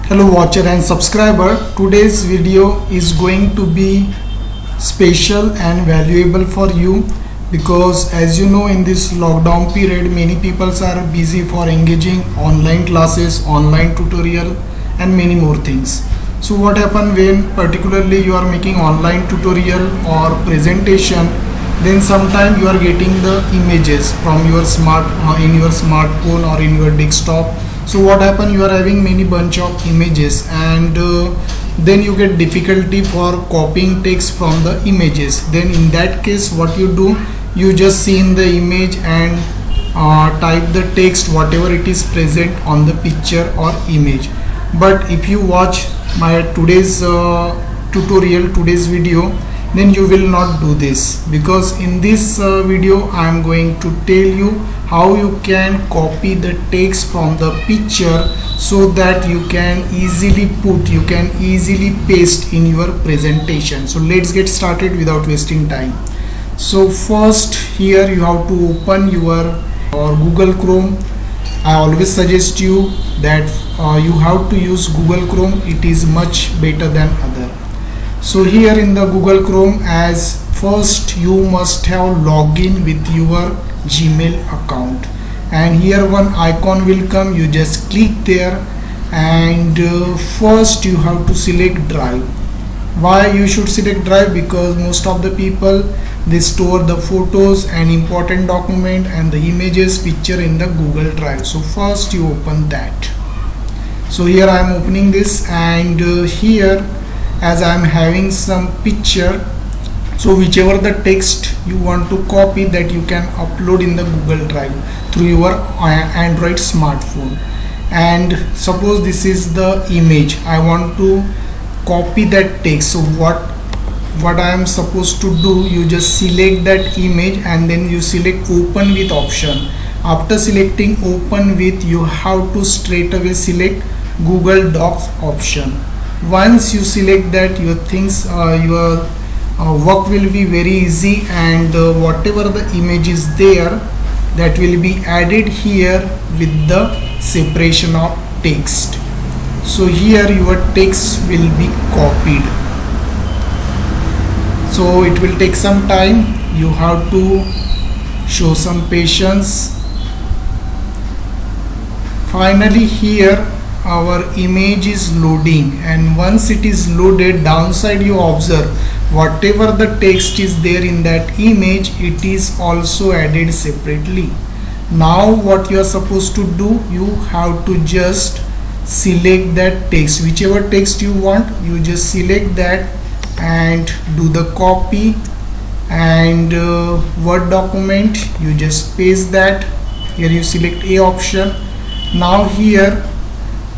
Hello watcher and subscriber. Today's video is going to be special and valuable for you because as you know, in this lockdown period many people are busy for engaging online classes, online tutorial and many more things. So what happen when particularly you are making online tutorial or presentation, then sometime you are getting the images from your in your smartphone or in your desktop. So what happen, you are having many bunch of images and then you get difficulty for copying text from the images. Then in that case what you do, you just see in the image and type the text whatever it is present on the picture or image. But if you watch my today's today's video, then you will not do this, because in this video I am going to tell you how you can copy the text from the picture so that you can easily paste in your presentation. So let's get started without wasting time. So first, here you have to open your Google Chrome. I always suggest you that you have to use Google Chrome. It is much better than other. So here in the Google Chrome, as first you must have login with your Gmail account, and here one icon will come. You just click there and first you have to select drive. Why you should select drive? Because most of the people, they store the photos and important document and the images, picture in the Google Drive. So first you open that. So here I am opening this, and here as I am having some picture, so whichever the text you want to copy, that you can upload in the Google Drive through your Android smartphone. And suppose this is the image, I want to copy that text. So what I am supposed to do, you just select that image and then you select open with option. After selecting open with, you have to straight away select Google Docs option. Once you select that, your things your work will be very easy, and whatever the image is there, that will be added here with the separation of text. So here your text will be copied. So it will take some time, you have to show some patience. Finally here our image is loading, and once it is loaded, downside you observe whatever the text is there in that image, it is also added separately. Now what you are supposed to do, you have to just select that text, whichever text you want, you just select that and do the copy, and Word document, you just paste that. Here you select A option. Now here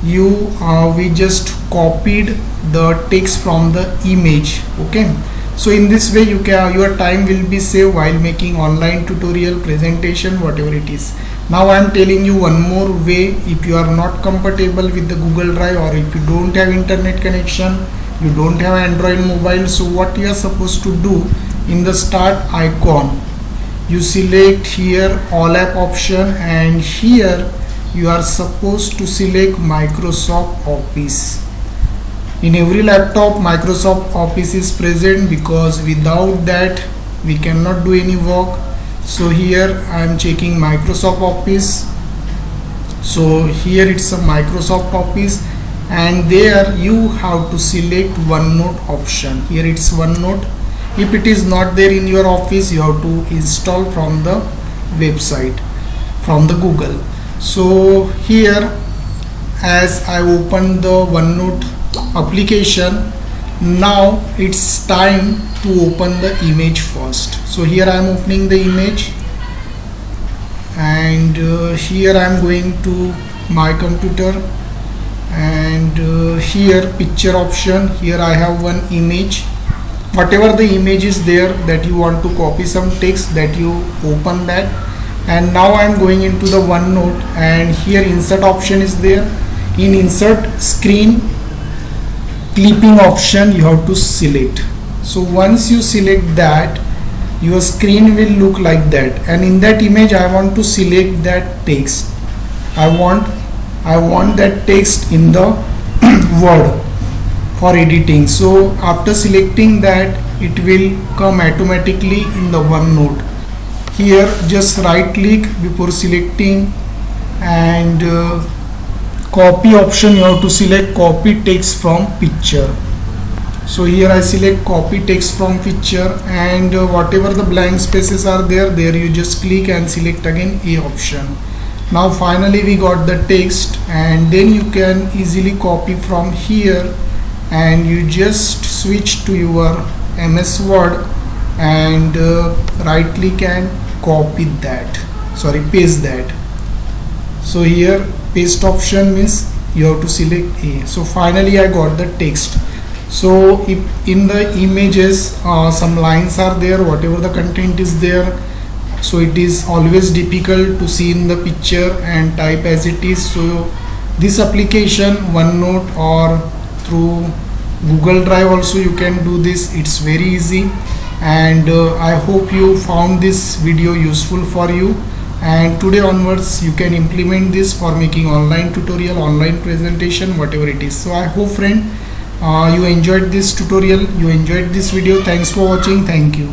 we just copied the text from the image. Okay, so in this way your time will be saved while making online tutorial, presentation, whatever it is. Now I am telling you one more way. If you are not compatible with the Google Drive, or if you don't have internet connection, you don't have Android mobile, so what you are supposed to do, in the start icon you select here all app option, and here you are supposed to select Microsoft Office. In every laptop Microsoft Office is present, because without that we cannot do any work. So here I am checking Microsoft Office. So here it's a Microsoft Office, and there you have to select OneNote option. Here it's OneNote. If it is not there in your office, you have to install from the website, from the Google. So here as I open the OneNote application, now it's time to open the image first. So here I am opening the image, and here I am going to my computer, and here picture option, here I have one image. Whatever the image is there that you want to copy some text, that you open that. And now I am going into the OneNote, and here insert option is there. In insert screen clipping option you have to select. So once you select that, your screen will look like that, and in that image I want to select that text. I want that text in the word for editing. So after selecting that, it will come automatically in the OneNote. Here just right click before selecting, and copy option, you have to select copy text from picture. So here I select copy text from picture, and whatever the blank spaces are there you just click and select again A option. Now finally we got the text, and then you can easily copy from here, and you just switch to your MS Word and right click and copy that, paste that. So here paste option means you have to select A. So finally I got the text. So if in the images some lines are there, whatever the content is there, so it is always difficult to see in the picture and type as it is. So this application OneNote or through Google Drive also you can do this. It's very easy, and I hope you found this video useful for you, and today onwards you can implement this for making online tutorial, online presentation, whatever it is. So I hope friend you enjoyed this tutorial, you enjoyed this video. Thanks for watching. Thank you.